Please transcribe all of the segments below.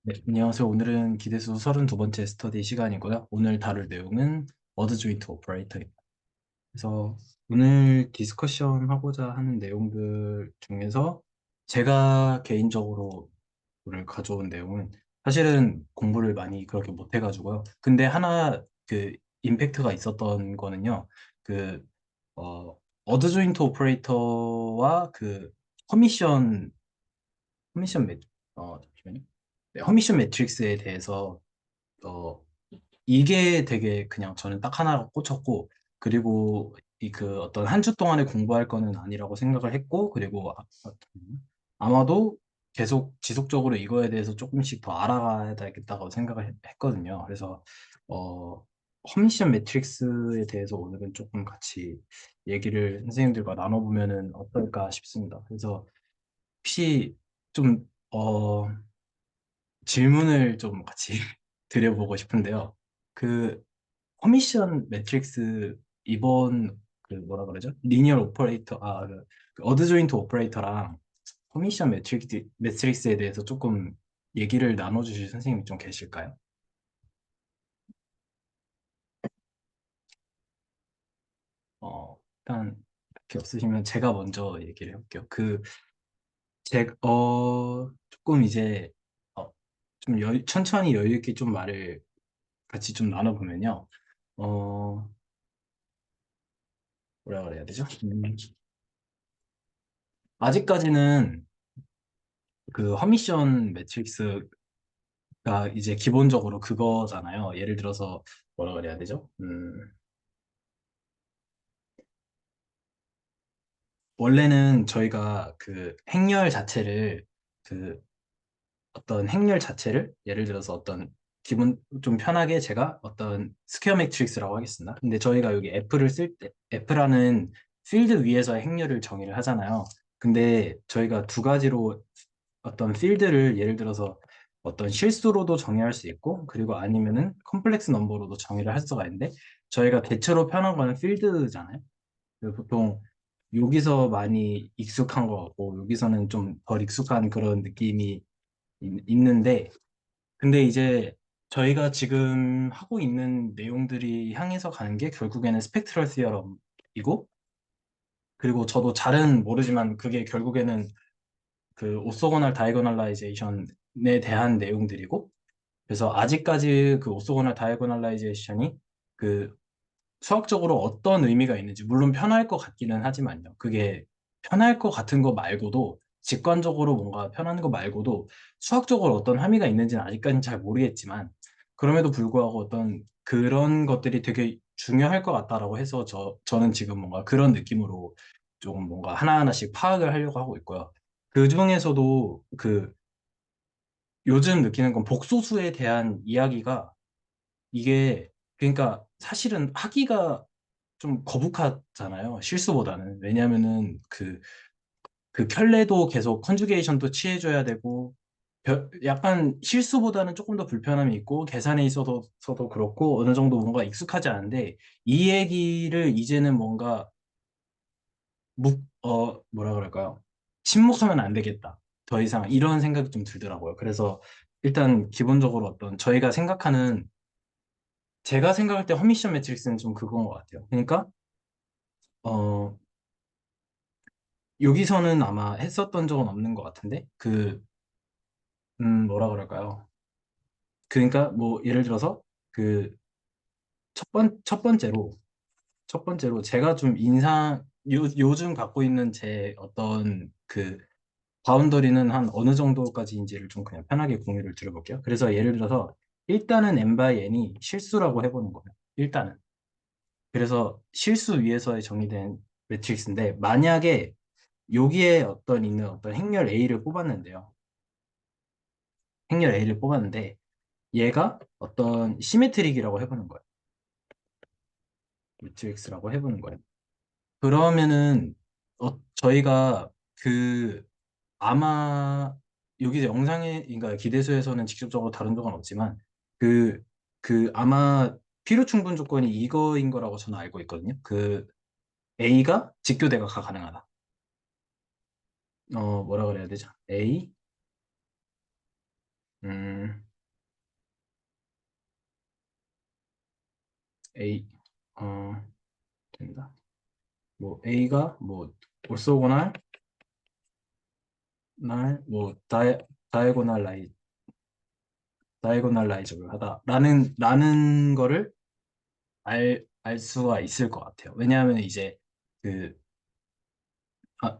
네, 안녕하세요. 오늘은 기대수 32번째 스터디 시간이고요. 오늘 다룰 내용은 워드 조인트 오퍼레이터입니다. 그래서 오늘 디스커션 하고자 하는 내용들 중에서 제가 개인적으로 오늘 가져온 내용은 사실은 공부를 많이 그렇게 못 해가지고요. 근데 하나 그 임팩트가 있었던 거는요. 그 어, 워드 조인트 오퍼레이터와 그 커미션 커미션 매 잠시만요. 네, 커미션 매트릭스에 대해서 어, 이게 되게 그냥 저는 딱 하나 꽂혔고, 그리고 이 그 어떤 한 주 동안에 공부할 거는 아니라고 생각을 했고, 그리고 아마도 계속 지속적으로 이거에 대해서 조금씩 더 알아가야 되겠다고 생각을 했거든요. 그래서 커미션 매트릭스에 대해서 오늘은 조금 같이 얘기를 선생님들과 나눠보면은 어떨까 싶습니다. 그래서 혹시 좀 질문을 좀 같이 드려보고 싶은데요. 그 커미션 매트릭스 이번 그 뭐라 그러죠? 리니어 오퍼레이터 그 어드 조인트 오퍼레이터랑 커미션 매트릭스에 대해서 조금 얘기를 나눠주실 선생님이 좀 계실까요? 일단 이렇게 없으시면 제가 먼저 얘기를 해볼게요. 조금 이제 좀 천천히 여유 있게 좀 말을 같이 좀 나눠보면요. 어, 뭐라 그래야 되죠? 아직까지는 그 허미션 매트릭스가 이제 기본적으로 그거잖아요. 예를 들어서 뭐라 그래야 되죠? 원래는 저희가 그 행렬 자체를 그 어떤 행렬 자체를 예를 들어서 어떤 기본 좀 편하게 제가 어떤 스퀘어 매트릭스라고 하겠습니다. 근데 저희가 여기 F를 쓸 때 F라는 필드 위에서 행렬을 정의를 하잖아요. 근데 저희가 두 가지로 어떤 필드를 예를 들어서 어떤 실수로도 정의할 수 있고 그리고 아니면은 컴플렉스 넘버로도 정의를 할 수가 있는데 저희가 대체로 편한 거는 필드잖아요. 그래서 보통 여기서 많이 익숙한 것 같고 여기서는 좀 덜 익숙한 그런 느낌이 있는데 근데 이제 저희가 지금 하고 있는 내용들이 향해서 가는 게 결국에는 스펙트럴 시어럼이고 그리고 저도 잘은 모르지만 그게 결국에는 그 오소고널 다이고널라이제이션에 대한 내용들이고 그래서 아직까지 그 오소고널 다이고널라이제이션이 그 수학적으로 어떤 의미가 있는지 물론 편할 것 같기는 하지만요. 그게 편할 것 같은 거 말고도 직관적으로 뭔가 편한 거 말고도 수학적으로 어떤 함의가 있는지는 아직까지는 잘 모르겠지만 그럼에도 불구하고 어떤 그런 것들이 되게 중요할 것 같다라고 해서 저는 지금 뭔가 그런 느낌으로 조금 뭔가 하나하나씩 파악을 하려고 하고 있고요. 그 중에서도 그 요즘 느끼는 건 복소수에 대한 이야기가 이게 그러니까 사실은 하기가 좀 거북하잖아요. 실수보다는. 왜냐하면은 그 켤레도 계속 컨주게이션도 취해줘야 되고 약간 실수보다는 조금 더 불편함이 있고 계산에 있어서도 그렇고 어느 정도 뭔가 익숙하지 않은데 이 얘기를 이제는 뭔가 뭐라 그럴까요? 침묵하면 안 되겠다. 더 이상 이런 생각이 좀 들더라고요. 그래서 일단 기본적으로 어떤 저희가 생각하는 제가 생각할 때 허미션 매트릭스는 좀 그건 것 같아요. 그러니까 어 여기서는 아마 했었던 적은 없는 것 같은데 뭐라 그럴까요? 그러니까 뭐 예를 들어서 그 첫 번째로 제가 좀 요즘 갖고 있는 제 어떤 그 바운더리는 한 어느 정도까지인지를 좀 그냥 편하게 공유를 드려볼게요. 그래서 예를 들어서 일단은 n by n이 실수라고 해보는 거예요. 일단은. 그래서 실수 위에서의 정의된 매트릭스인데 만약에 여기에 있는 어떤 행렬 A를 뽑았는데요. 행렬 A를 뽑았는데 얘가 어떤 시메트릭이라고 해보는 거예요. 매트릭스라고 해보는 거예요. 그러면은 저희가 그 아마 여기 영상에 그러니까 기대수에서는 직접적으로 다룬 적은 없지만 그 아마 필요 충분 조건이 이거인 거라고 저는 알고 있거든요. 그 A가 직교대각화 가능하다. 뭐라 그래야 되죠? A 음, A, 어, 된다. 뭐, A가 뭐, orthogonal, 뭐, diagonal 다이고널라이즈를 라는 거를 알 수가 있을 것 같아요. 왜냐하면 이제 그,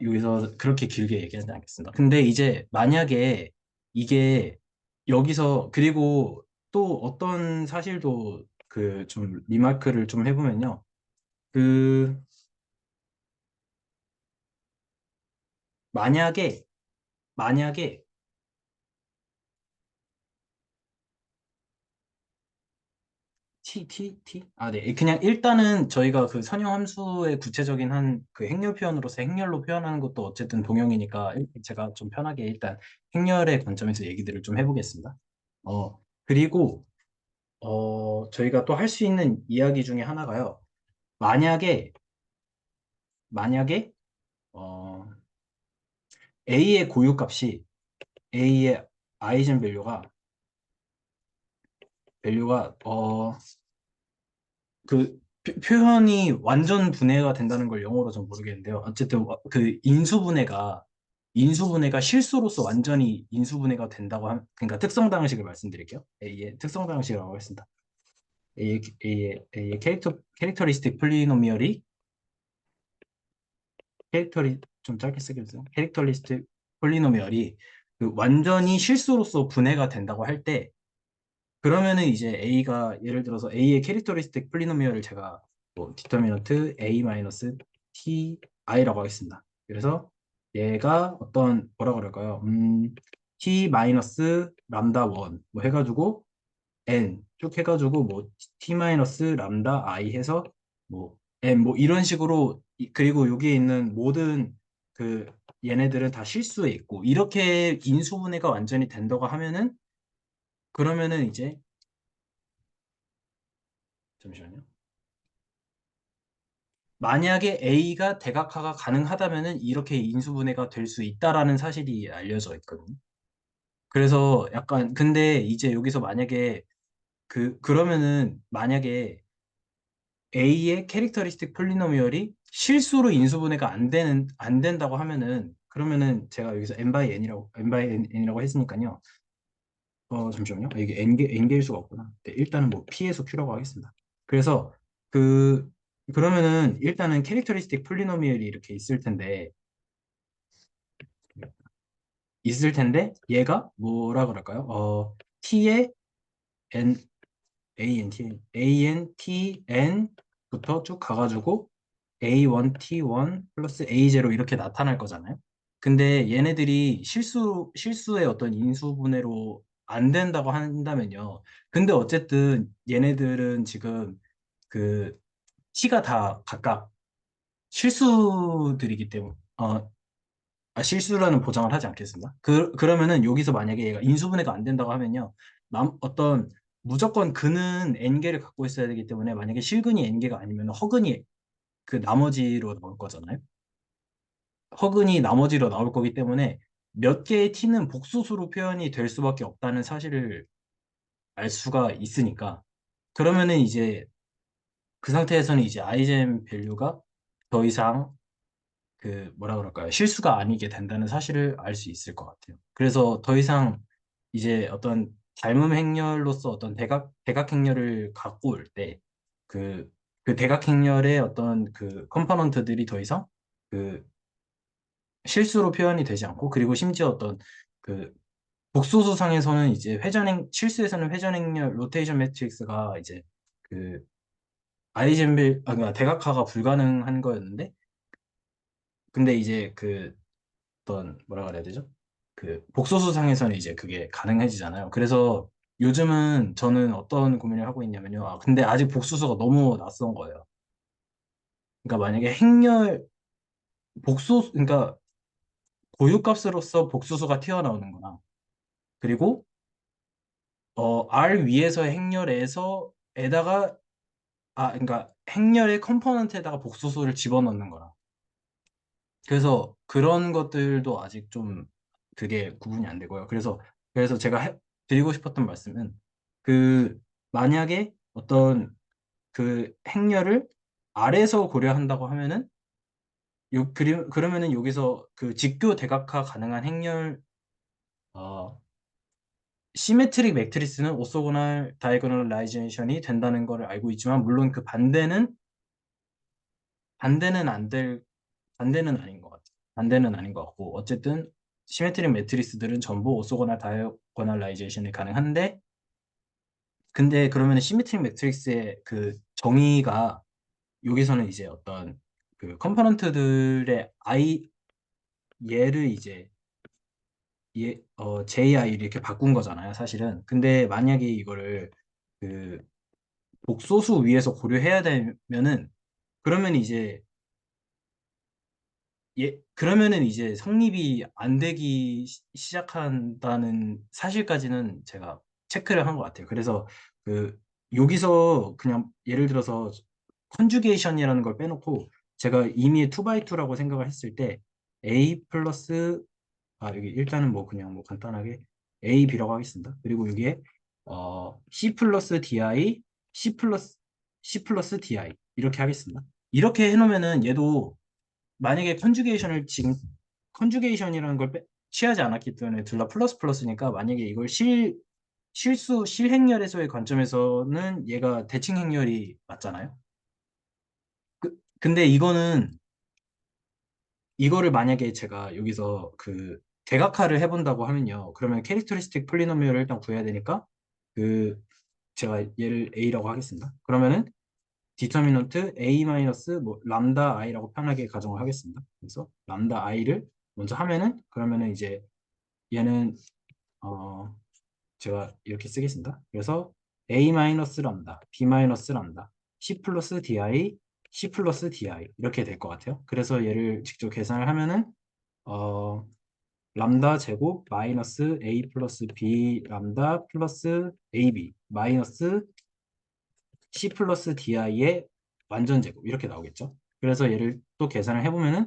여기서 그렇게 길게 얘기하지 않겠습니다. 근데 이제 만약에 이게 여기서 그리고 또 어떤 사실도 그 좀 리마크를 좀 해보면요. 그 만약에 만약에 T? 아, 네. 그냥 일단은 저희가 그 선형 함수의 구체적인 한 그 행렬 표현으로서 행렬로 표현하는 것도 어쨌든 동형이니까 제가 좀 편하게 일단 행렬의 관점에서 얘기들을 좀 해보겠습니다. 그리고, 저희가 또 할 수 있는 이야기 중에 하나가요. 만약에, 만약에, 어, A의 고유값이 A의 아이젠 밸류가, 그 표현이 완전 분해가 된다는 걸 영어로 좀 모르겠는데요. 어쨌든 그 인수분해가 실수로서 완전히 인수분해가 된다고 그러니까 특성 방식을 말씀드릴게요. A의 특성 방식이라고 했습니다. A의 캐릭터리스틱 폴리노미얼이 좀 짧게 쓰겠어요. 캐릭터리스틱 폴리노미얼이 그 완전히 실수로서 분해가 된다고 할 때 그러면은 이제 A가 예를 들어서 A의 캐릭터리스틱 폴리노미얼을 제가 뭐 디터미넌트 A-T-I라고 하겠습니다. 그래서 얘가 어떤 뭐라 그럴까요? T 마이너스 람다 1 뭐 해가지고 N 쭉 해가지고 뭐 T 마이너스 람다 I 해서 뭐 N 뭐 이런 식으로 그리고 여기에 있는 모든 그 얘네들은 다 실수에 있고 이렇게 인수분해가 완전히 된다고 하면은 그러면은 이제 잠시만요. 만약에 A가 대각화가 가능하다면은 이렇게 인수분해가 될 수 있다라는 사실이 알려져 있거든요. 그래서 약간 근데 이제 여기서 만약에 그러면은 만약에 A의 캐릭터리스틱 폴리노미얼이 실수로 인수분해가 안 된다고 하면은 그러면은 제가 여기서 n by n이라고 했으니까요. 잠시만요. 이게 n개일 수가 없구나. 네, 일단은 뭐 p에서 q라고 하겠습니다. 그래서 그 그러면은 일단은 캐릭터리스틱 폴리노미얼이 이렇게 있을 텐데 얘가 뭐라 그럴까요? t의 n antn부터 쭉 가가지고 A1, T1 플러스 A0 이렇게 나타날 거잖아요. 근데 얘네들이 실수의 어떤 인수분해로 안 된다고 한다면요. 근데 어쨌든 얘네들은 지금 그 T가 다 각각 실수들이기 때문에, 실수라는 보장을 하지 않겠습니다. 그러면은 여기서 만약에 얘가 인수분해가 안 된다고 하면요. 어떤 무조건 근은 n개를 갖고 있어야 되기 때문에 만약에 실근이 n개가 아니면 허근이 그 나머지로 나올 거잖아요. 허근이 나머지로 나올 거기 때문에 몇 개의 t는 복소수로 표현이 될 수밖에 없다는 사실을 알 수가 있으니까 그러면은 이제 그 상태에서는 이제 아이젠 밸류가 더 이상 그 뭐라 그럴까요? 실수가 아니게 된다는 사실을 알 수 있을 것 같아요. 그래서 더 이상 이제 어떤 닮음 행렬로서 어떤 대각 행렬을 갖고 올 때 그 대각 행렬의 어떤 그 컴포넌트들이 더 이상 그 실수로 표현이 되지 않고 그리고 심지어 어떤 그 복소수상에서는 이제 실수에서는 회전행렬 로테이션 매트릭스가 이제 그 그러니까 대각화가 불가능한 거였는데 근데 이제 그 어떤 뭐라 그래야 되죠? 그 복소수상에서는 이제 그게 가능해지잖아요. 그래서 요즘은 저는 어떤 고민을 하고 있냐면요. 근데 아직 복소수가 너무 낯선 거예요. 그러니까 만약에 그러니까 고유값으로서 복소수가 튀어나오는 거나 그리고 R 위에서의 행렬에다가 그러니까 행렬의 컴포넌트에다가 복소수를 집어넣는 거라. 그래서 그런 것들도 아직 좀 그게 구분이 안 되고요. 그래서 제가 드리고 싶었던 말씀은 그 만약에 어떤 그 행렬을 아래서 고려한다고 하면은 그러면은 여기서 그 직교 대각화 가능한 행렬 어, 시메트릭 매트리스는 오소고날 다이고널라이제이션이 된다는 것을 알고 있지만 물론 그 반대는 안 될, 반대는 아닌 것 같아요. 반대는 아닌 것 같고 어쨌든 시메트릭 매트리스들은 전부 오소고날 다이고널라이제이션이 가능한데 근데 그러면 시메트릭 매트릭스의 그 정의가 여기서는 이제 어떤 그 컴포넌트들의 얘를 이제 JI를 이렇게 바꾼 거잖아요, 사실은. 근데 만약에 이거를 그 복소수 위에서 고려해야 되면은 그러면 이제 그러면은 이제 성립이 안 되기 시작한다는 사실까지는 제가 체크를 한 것 같아요. 그래서 그 여기서 그냥 예를 들어서 컨주게이션이라는 걸 빼놓고 제가 이미 2x2라고 생각을 했을 때 A 플러스 여기 일단은 뭐 그냥 뭐 간단하게 A, B라고 하겠습니다. 그리고 여기에 C 플러스 DI, C 플러스 DI 이렇게 하겠습니다. 이렇게 해놓으면은 얘도 만약에 컨주게이션이라는 걸 취하지 않았기 때문에 둘 다 플러스 플러스니까 만약에 이걸 실행렬에서의 관점에서는 얘가 대칭 행렬이 맞잖아요. 근데 이거를 만약에 제가 여기서 그 대각화를 해본다고 하면요. 그러면 캐릭터리스틱 폴리노미얼을 일단 구해야 되니까 그 제가 얘를 A라고 하겠습니다. 그러면은 디터미넌트 A 마이너스 뭐 람다 I라고 편하게 가정을 하겠습니다. 그래서 람다 I를 먼저 하면은 그러면은 이제 얘는 어 제가 이렇게 쓰겠습니다. 그래서 A 마이너스 람다, B 마이너스 람다, C 플러스 DI, C 플러스 DI 이렇게 될 것 같아요. 그래서 얘를 직접 계산을 하면은 어 람다 제곱 마이너스 A 플러스 B 람다 플러스 AB 마이너스 C 플러스 DI의 완전 제곱 이렇게 나오겠죠. 그래서 얘를 또 계산을 해보면은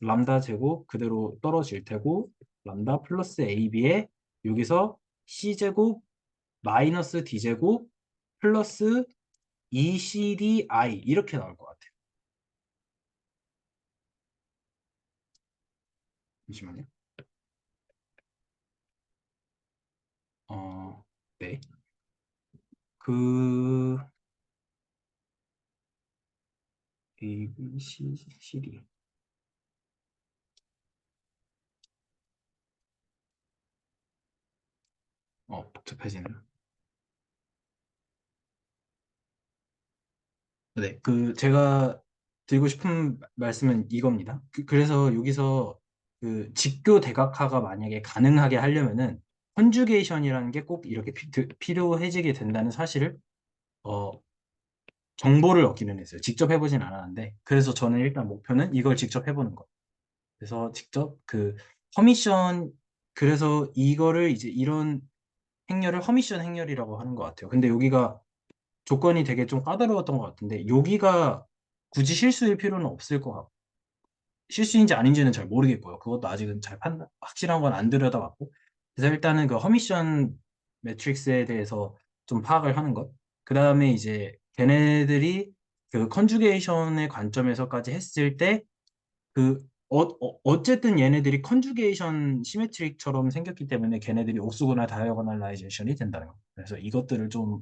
람다 제곱 그대로 떨어질 테고 람다 플러스 AB에 여기서 C 제곱 마이너스 D 제곱 플러스 ECDI 이렇게 나올 것 같아요. 잠시만요. 어, 네. 그 A, B, C, D. 복잡해지네요. 네, 그 제가 드리고 싶은 말씀은 이겁니다. 그래서 여기서 그 직교 대각화가 만약에 가능하게 하려면은 컨주게이션이라는 게 꼭 이렇게 필요해지게 된다는 사실을 어, 정보를 얻기는 했어요. 직접 해보진 않았는데 그래서 저는 일단 목표는 이걸 직접 해보는 거. 그래서 직접 그 허미션 그래서 이거를 이제 이런 행렬을 허미션 행렬이라고 하는 것 같아요. 근데 여기가 조건이 되게 좀 까다로웠던 것 같은데 여기가 굳이 실수일 필요는 없을 것 같고 실수인지 아닌지는 잘 모르겠고요. 그것도 아직은 확실한 건 안 들여다봤고 그래서 일단은 그 허미션 매트릭스에 대해서 좀 파악을 하는 것. 그 다음에 이제 걔네들이 그 컨주게이션의 관점에서까지 했을 때 그 어쨌든 얘네들이 컨주게이션 시메트릭처럼 생겼기 때문에 걔네들이 옥수거나 다이어고널라이제이션이 된다는 거. 그래서 이것들을 좀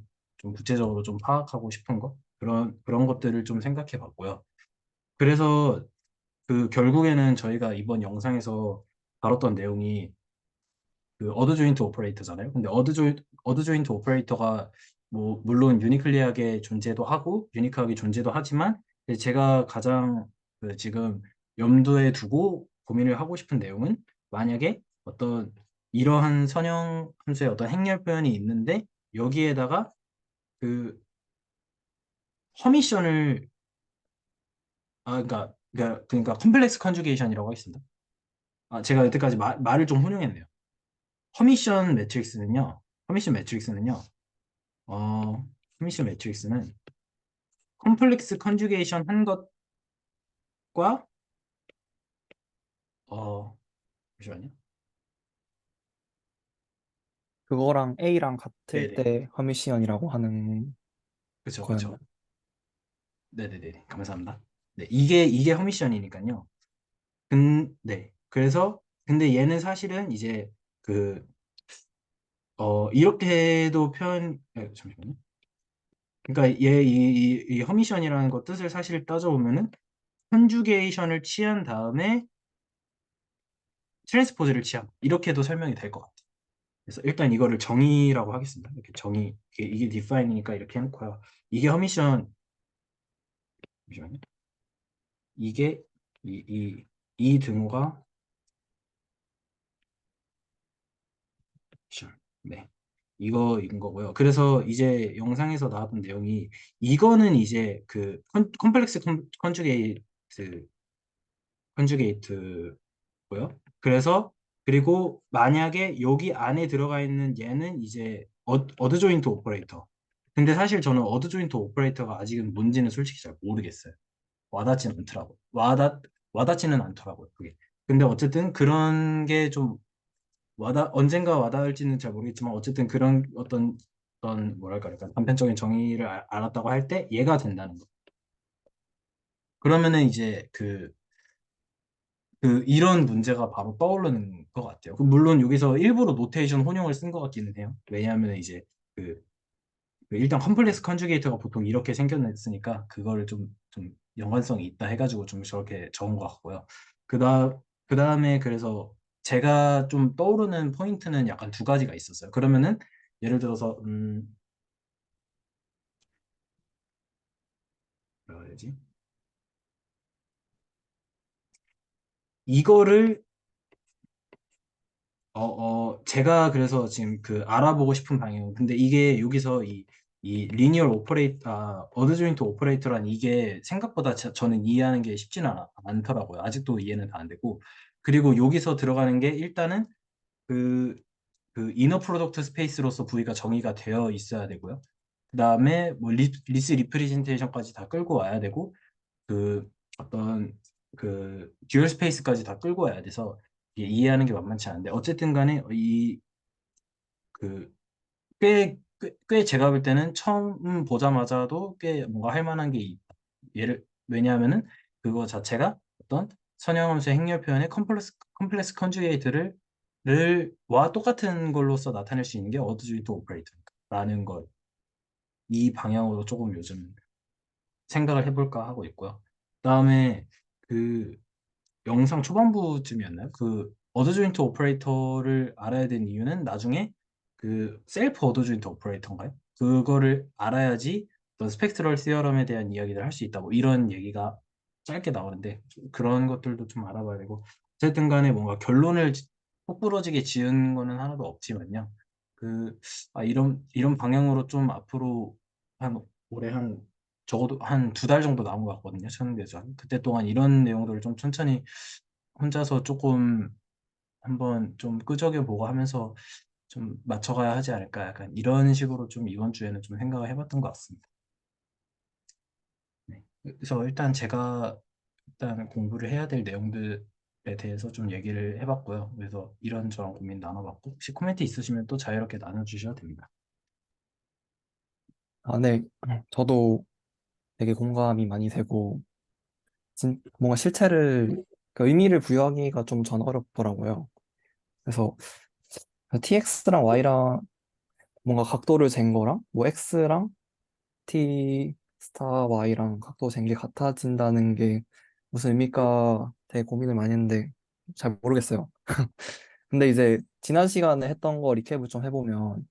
구체적으로 좀 파악하고 싶은 거 그런 것들을 좀 생각해 봤고요. 그래서 그 결국에는 저희가 이번 영상에서 다뤘던 내용이 그 어드 조인트 오퍼레이터잖아요. 근데 어드 조인트 오퍼레이터가 뭐 물론 유니클리하게 존재도 하고 유니크하게 존재도 하지만 제가 가장 그 지금 염두에 두고 고민을 하고 싶은 내용은 만약에 어떤 이러한 선형 함수의 어떤 행렬 표현이 있는데 여기에다가 그 허미션을 그러니까 컴플렉스 컨주게이션이라고 하겠습니다. 제가 여태까지 말을 좀 혼용했네요. 커미션 매트릭스는요, 커미션 매트릭스는요, 어, 커미션 매트릭스는 컴플렉스 컨주게이션 한 것과, 어, 잠시만요. 그거랑 A랑 같을 네네. 때 허미시연이라고 하는 그쵸, 거였나요? 그쵸. 네네네. 감사합니다. 네, 이게 허미션이니까요. 네. 그래서, 근데 얘는 사실은 이제, 그, 이렇게도 잠시만요. 그러니까 이 허미션이라는 거 뜻을 사실 따져보면은, 컨주게이션을 취한 다음에 트랜스포즈를 취함. 이렇게도 설명이 될 것 같아요. 그래서 일단 이거를 정의라고 하겠습니다. 이렇게 정의, 이게 디파인이니까 이렇게 해놓고요. 이게 허미션, 잠시만요. 이게, 이 등호가, Sure. 네. 이거인 거고요. 그래서 이제 영상에서 나왔던 내용이 이거는 이제 그 컴플렉스 컨주게이트고요. 그래서 그리고 만약에 여기 안에 들어가 있는 얘는 이제 어드 조인트 오퍼레이터. 근데 사실 저는 어드 조인트 오퍼레이터가 아직은 뭔지는 솔직히 잘 모르겠어요. 와닿지는 않더라고요. 와닿지는 않더라고요. 그게. 근데 어쨌든 그런 게좀 언젠가 와닿을지는 잘 모르겠지만 어쨌든 그런 어떤 뭐랄까 약간 단편적인 정의를 알았다고 할 때 얘가 된다는 거. 그러면은 이제 이런 문제가 바로 떠오르는 것 같아요. 물론 여기서 일부러 노테이션 혼용을 쓴 것 같기는 해요. 왜냐하면 이제 그, 일단 컴플렉스 컨주게이트가 보통 이렇게 생겨났으니까 그거를 좀 연관성이 있다 해가지고 좀 저렇게 적은 것 같고요. 그 다음에 그래서 제가 좀 떠오르는 포인트는 약간 두 가지가 있었어요. 그러면은 예를 들어서 뭐라 해야지? 이거를 제가 그래서 지금 그 알아보고 싶은 방향은 근데 이게 여기서 이 리니얼 오퍼레이터, 어드 조인트 오퍼레이터란 이게 생각보다 저는 이해하는 게 쉽지는 않더라고요. 아직도 이해는 다 안 되고. 그리고 여기서 들어가는 게 일단은 그, 그 이너 프로덕트 스페이스로서 V가 정의가 되어 있어야 되고요. 그 다음에 뭐 리스 리프레젠테이션까지 다 끌고 와야 되고, 그 어떤 듀얼 스페이스까지 다 끌고 와야 돼서 이게 이해하는 게 만만치 않은데 어쨌든 간에 그 꽤 제가 볼 때는 처음 보자마자도 꽤 뭔가 할 만한 게 있다. 왜냐하면은 그거 자체가 어떤 선형함수의 행렬 표현의 컴플렉스 컨주게이트와 똑같은 걸로서 나타낼 수 있는 게 어드주인트 오퍼레이터라는 것, 이 방향으로 조금 요즘 생각을 해볼까 하고 있고요. 그다음에 그 영상 초반부쯤이었나요? 그 어드 조인트 오퍼레이터를 알아야 되는 이유는 나중에 그 셀프 어드 조인트 오퍼레이터인가요? 그거를 알아야지 어떤 스펙트럴 시어럼에 대한 이야기를 할 수 있다. 뭐 이런 얘기가 짧게 나오는데 그런 것들도 좀 알아봐야 되고 어쨌든 간에 뭔가 결론을 똑부러지게 지은 거는 하나도 없지만요. 그 이런 방향으로 좀 앞으로 한 올해 한 적어도 한 두 달 정도 남은 것 같거든요. 천연대전. 그때 동안 이런 내용들을 좀 천천히 혼자서 조금 한번 좀 끄적여 보고 하면서 좀 맞춰가야 하지 않을까. 약간 이런 식으로 좀 이번 주에는 좀 생각을 해봤던 것 같습니다. 네. 그래서 일단 제가 일단 공부를 해야 될 내용들에 대해서 좀 얘기를 해봤고요. 그래서 이런저런 고민 나눠봤고 혹시 코멘트 있으시면 또 자유롭게 나눠주셔도 됩니다. 아, 네. 저도 되게 공감이 많이 되고, 뭔가 실체를, 그 의미를 부여하기가 좀 전 어렵더라고요. 그래서 tx랑 y랑 뭔가 각도를 잰 거랑, 뭐 x랑 t 스타 y랑 각도 잰 게 같아진다는 게 무슨 의미일까 되게 고민을 많이 했는데 잘 모르겠어요. 근데 이제 지난 시간에 했던 거 리캡을 좀 해보면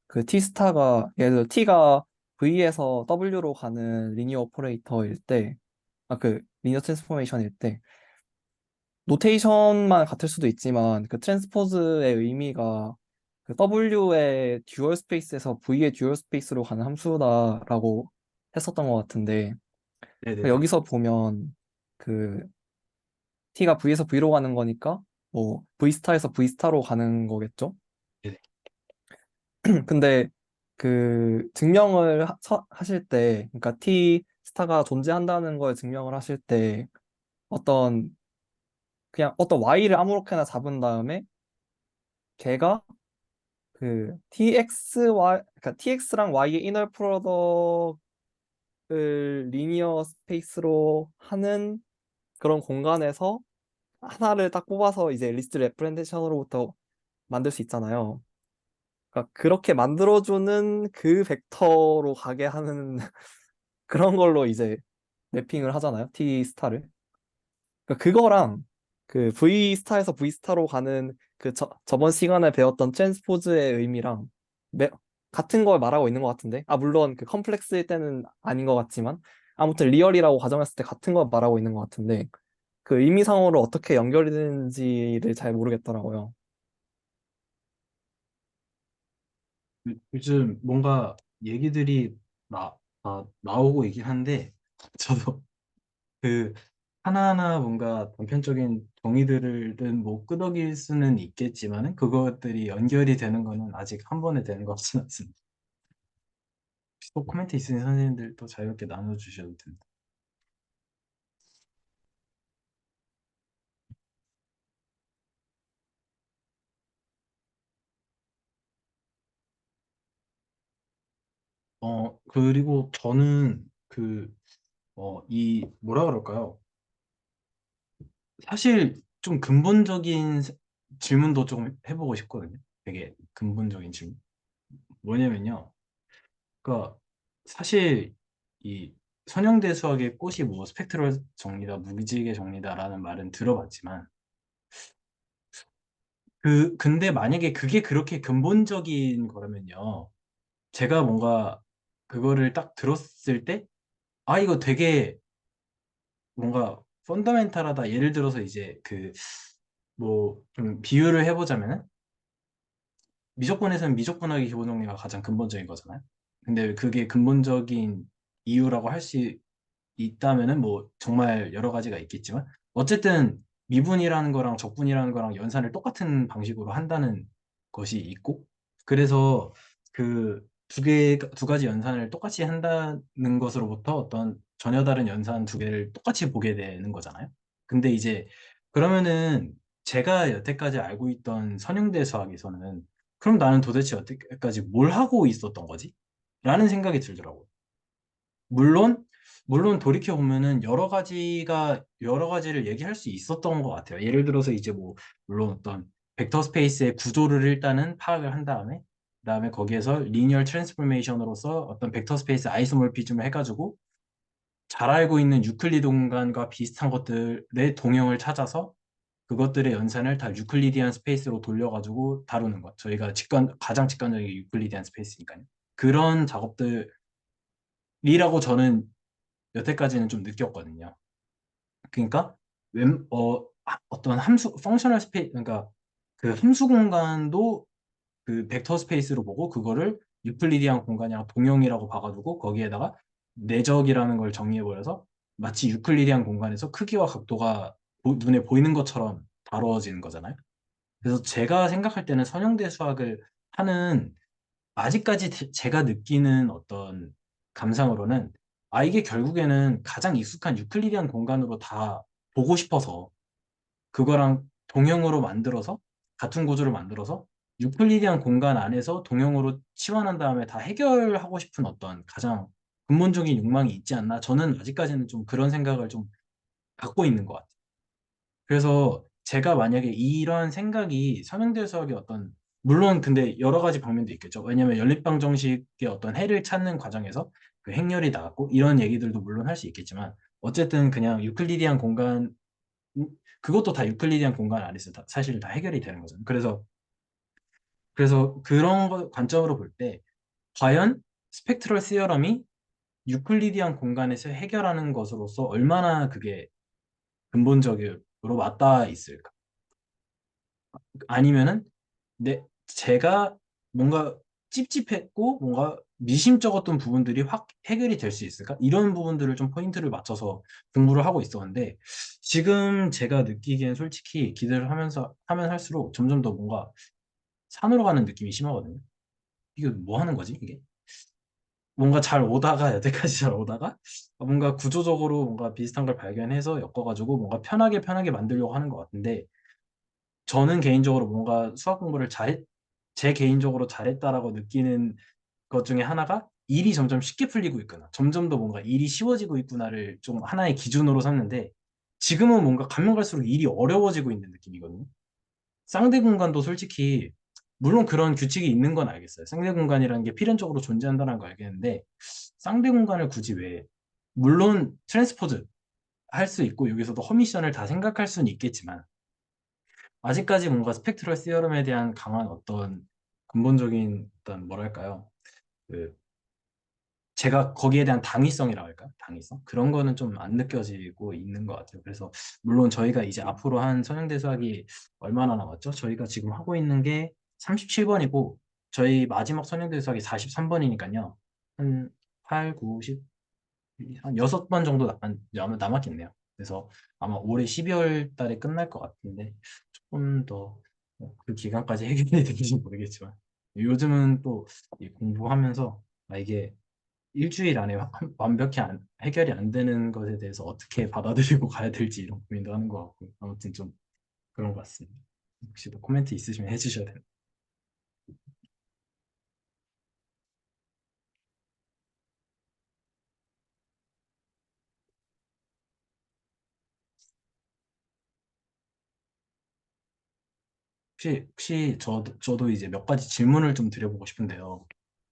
그 t 스타가 예를 들어 t가 v에서 w로 가는 리니어 오퍼레이터일 때, 그 리니어 트랜스포메이션일 때 노테이션만 같을 수도 있지만 그 트랜스포즈의 의미가 그 W의 듀얼 스페이스에서 V의 듀얼 스페이스로 가는 함수다라고 했었던 것 같은데 네네네. 여기서 보면 그 T가 V에서 V로 가는 거니까 뭐 V 스타에서 V 스타로 가는 거겠죠? 네네. 근데 그 증명을 하실 때 그러니까 T 스타가 존재한다는 걸 증명을 하실 때 어떤 그냥 어떤 Y를 아무렇게나 잡은 다음에 걔가 그 TXY, 그러니까 TX랑 Y의 이너 프로덕트를 리니어 스페이스로 하는 그런 공간에서 하나를 딱 뽑아서 이제 리스트 레프레젠테이션으로부터 만들 수 있잖아요. 그러니까 그렇게 만들어주는 그 벡터로 가게 하는 그런 걸로 이제 매핑을 하잖아요. T 스타를. 그러니까 그거랑 그 V 스타에서 V 스타로 가는 그 저번 시간에 배웠던 트랜스포즈의 의미랑 매, 같은 걸 말하고 있는 것 같은데. 아, 물론 그 컴플렉스일 때는 아닌 것 같지만 아무튼 리얼이라고 가정했을 때 같은 걸 말하고 있는 것 같은데 그 의미상으로 어떻게 연결이 되는지를 잘 모르겠더라고요. 요즘 뭔가 얘기들이 나오고 있긴 한데, 저도 그 하나하나 뭔가 단편적인 정의들은 뭐 끄덕일 수는 있겠지만은 그것들이 연결이 되는 거는 아직 한 번에 되는 것 같지는 않습니다. 또 코멘트 있으신 선생님들 또 자유롭게 나눠주셔도 됩니다. 그리고 저는 뭐라 그럴까요? 사실 좀 근본적인 질문도 좀 해보고 싶거든요. 되게 근본적인 질문. 뭐냐면요. 그러니까 사실 이 선형대 수학의 꽃이 뭐 스펙트럴 정리다, 무기질의 정리다라는 말은 들어봤지만 근데 만약에 그게 그렇게 근본적인 거라면요. 제가 뭔가 그거를 딱 들었을 때 이거 되게 뭔가 펀더멘탈하다. 예를 들어서 이제 뭐 좀 비유를 해보자면은 미적분에서는 미적분하기 기본 정리가 가장 근본적인 거잖아요. 근데 그게 근본적인 이유라고 할 수 있다면은 뭐 정말 여러 가지가 있겠지만 어쨌든 미분이라는 거랑 적분이라는 거랑 연산을 똑같은 방식으로 한다는 것이 있고 그래서 두 가지 연산을 똑같이 한다는 것으로부터 어떤 전혀 다른 연산 두 개를 똑같이 보게 되는 거잖아요. 근데 이제 그러면은 제가 여태까지 알고 있던 선형대 수학에서는 그럼 나는 도대체 여태까지 뭘 하고 있었던 거지? 라는 생각이 들더라고요. 물론, 물론 돌이켜 보면은 여러 가지를 얘기할 수 있었던 것 같아요. 예를 들어서 이제 뭐, 물론 어떤 벡터 스페이스의 구조를 일단은 파악을 한 다음에, 그다음에 거기에서 리니얼 트랜스포메이션으로서 어떤 벡터 스페이스 아이소모피즘을 해가지고 잘 알고 있는 유클리드 공간과 비슷한 것들의 동형을 찾아서 그것들의 연산을 다 유클리디안 스페이스로 돌려가지고 다루는 것. 저희가 가장 직관적인 게 유클리디안 스페이스니까요. 그런 작업들이라고 저는 여태까지는 좀 느꼈거든요. 그러니까 어떤 펑셔널 스페이스, 그러니까 그 함수 공간도 그 벡터 스페이스로 보고 그거를 유클리디안 공간이랑 동형이라고 봐가지고 거기에다가 내적이라는 걸 정의해버려서 마치 유클리디안 공간에서 크기와 각도가 눈에 보이는 것처럼 다루어지는 거잖아요. 그래서 제가 생각할 때는 선형대 수학을 하는 아직까지 제가 느끼는 어떤 감상으로는 이게 결국에는 가장 익숙한 유클리디안 공간으로 다 보고 싶어서 그거랑 동형으로 만들어서 같은 구조를 만들어서 유클리디안 공간 안에서 동형으로 치환한 다음에 다 해결하고 싶은 어떤 가장 근본적인 욕망이 있지 않나? 저는 아직까지는 좀 그런 생각을 좀 갖고 있는 것 같아요. 그래서 제가 만약에 이런 생각이 삼형대 수학의 물론 근데 여러 가지 방면도 있겠죠. 왜냐하면 연립방 정식의 어떤 해를 찾는 과정에서 그 행렬이 나왔고 이런 얘기들도 물론 할 수 있겠지만 어쨌든 그냥 유클리디안 공간 그것도 다 유클리디안 공간 안에서 사실 다 해결이 되는 거잖아요. 그래서 그런 관점으로 볼 때 과연 스펙트럴 시어럼이 유클리디안 공간에서 해결하는 것으로서 얼마나 그게 근본적으로 맞닿아 있을까? 아니면은 제가 뭔가 찝찝했고 뭔가 미심쩍었던 부분들이 확 해결이 될 수 있을까? 이런 부분들을 좀 포인트를 맞춰서 공부를 하고 있었는데 지금 제가 느끼기엔 솔직히 기대를 하면 할수록 점점 더 뭔가 산으로 가는 느낌이 심하거든요. 이게 뭐 하는 거지, 이게? 뭔가 잘 오다가 여태까지 잘 오다가 뭔가 구조적으로 뭔가 비슷한 걸 발견해서 엮어가지고 뭔가 편하게 만들려고 하는 것 같은데 저는 개인적으로 뭔가 수학 공부를 제 개인적으로 잘했다라고 느끼는 것 중에 하나가 일이 점점 쉽게 풀리고 있구나. 점점 더 뭔가 일이 쉬워지고 있구나를 좀 하나의 기준으로 삼는데 지금은 뭔가 가면 갈수록 일이 어려워지고 있는 느낌이거든요. 쌍대 공간도 솔직히 물론 그런 규칙이 있는 건 알겠어요. 쌍대 공간이라는 게 필연적으로 존재한다는 거 알겠는데 쌍대 공간을 굳이 왜 물론 트랜스포즈 할 수 있고 여기서도 허미션을 다 생각할 수는 있겠지만 아직까지 뭔가 스펙트럴 시어럼에 대한 강한 어떤 근본적인 어떤 뭐랄까요? 그 제가 거기에 대한 당위성이라고 할까? 당위성? 그런 거는 좀 안 느껴지고 있는 것 같아요. 그래서 물론 저희가 이제 앞으로 한 선형대 수학이 얼마나 남았죠? 저희가 지금 하고 있는 게 37번이고 저희 마지막 선형대 수학이 43번이니까요. 한 8, 9, 10, 한 6번 정도 남았겠네요. 그래서 아마 올해 12월 달에 끝날 것 같은데 조금 더 그 기간까지 해결이 되는지 모르겠지만 요즘은 또 이 공부하면서 이게 일주일 안에 완벽히 해결이 안 되는 것에 대해서 어떻게 받아들이고 가야 될지 이런 고민도 하는 것 같고 아무튼 좀 그런 것 같습니다. 혹시 또 코멘트 있으시면 해주셔야 돼요. 혹시 저도 이제 몇 가지 질문을 좀 드려보고 싶은데요.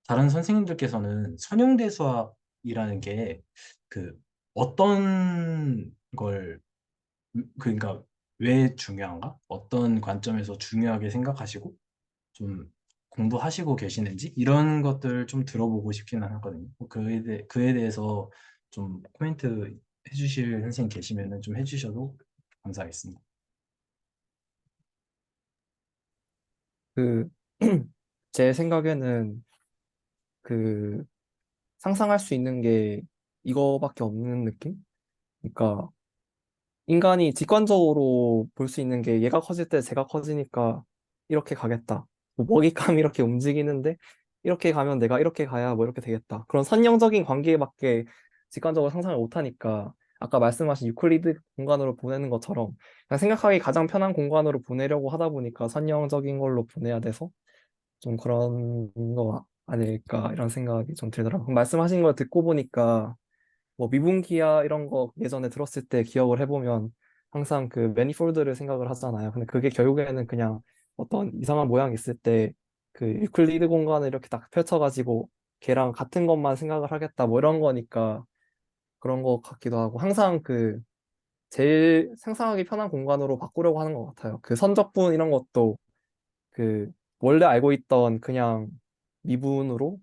다른 선생님들께서는 선형대 수학이라는 게 그 어떤 걸 그러니까 왜 중요한가? 어떤 관점에서 중요하게 생각하시고 좀 공부하시고 계시는지 이런 것들 좀 들어보고 싶기는 하거든요. 그에 대해서 좀 코멘트 해주실 선생님 계시면은 좀 해주셔도 감사하겠습니다. 그, 제 생각에는 그 상상할 수 있는 게 이거밖에 없는 느낌? 그러니까 인간이 직관적으로 볼 수 있는 게 얘가 커질 때 제가 커지니까 이렇게 가겠다. 뭐 먹잇감이 이렇게 움직이는데 이렇게 가면 내가 이렇게 가야 뭐 이렇게 되겠다. 그런 선형적인 관계밖에 직관적으로 상상을 못하니까 아까 말씀하신 유클리드 공간으로 보내는 것처럼 그냥 생각하기 가장 편한 공간으로 보내려고 하다 보니까 선형적인 걸로 보내야 돼서 좀 그런 거 아닐까 이런 생각이 좀 들더라고요. 말씀하신 걸 듣고 보니까 뭐 미분기야 이런 거 예전에 들었을 때 기억을 해보면 항상 그 매니폴드를 생각을 하잖아요. 근데 그게 결국에는 그냥 어떤 이상한 모양이 있을 때 그 유클리드 공간을 이렇게 딱 펼쳐가지고 걔랑 같은 것만 생각을 하겠다 뭐 이런 거니까 그런 거 같기도 하고 항상 그 제일 상상하기 편한 공간으로 바꾸려고 하는 것 같아요. 그 선적분 이런 것도 그 원래 알고 있던 그냥 미분으로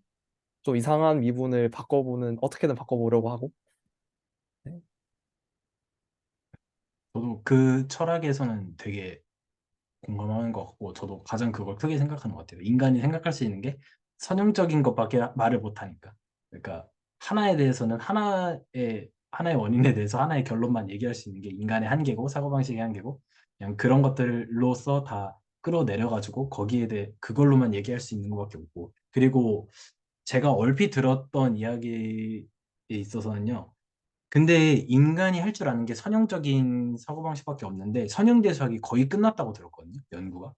좀 이상한 미분을 바꿔보는 어떻게든 바꿔보려고 하고 네. 저도 그 철학에서는 되게 공감하는 것 같고 저도 가장 그걸 크게 생각하는 것 같아요. 인간이 생각할 수 있는 게 선형적인 것밖에 말을 못하니까. 그러니까 하나에 대해서는 하나의 원인에 대해서 하나의 결론만 얘기할 수 있는 게 인간의 한계고 사고방식의 한계고 그냥 그런 것들로서 다 끌어내려가지고 거기에 대해 그걸로만 얘기할 수 있는 것밖에 없고 그리고 제가 얼핏 들었던 이야기에 있어서는요. 근데 인간이 할 줄 아는 게 선형적인 사고방식밖에 없는데 선형대수학이 거의 끝났다고 들었거든요. 연구가.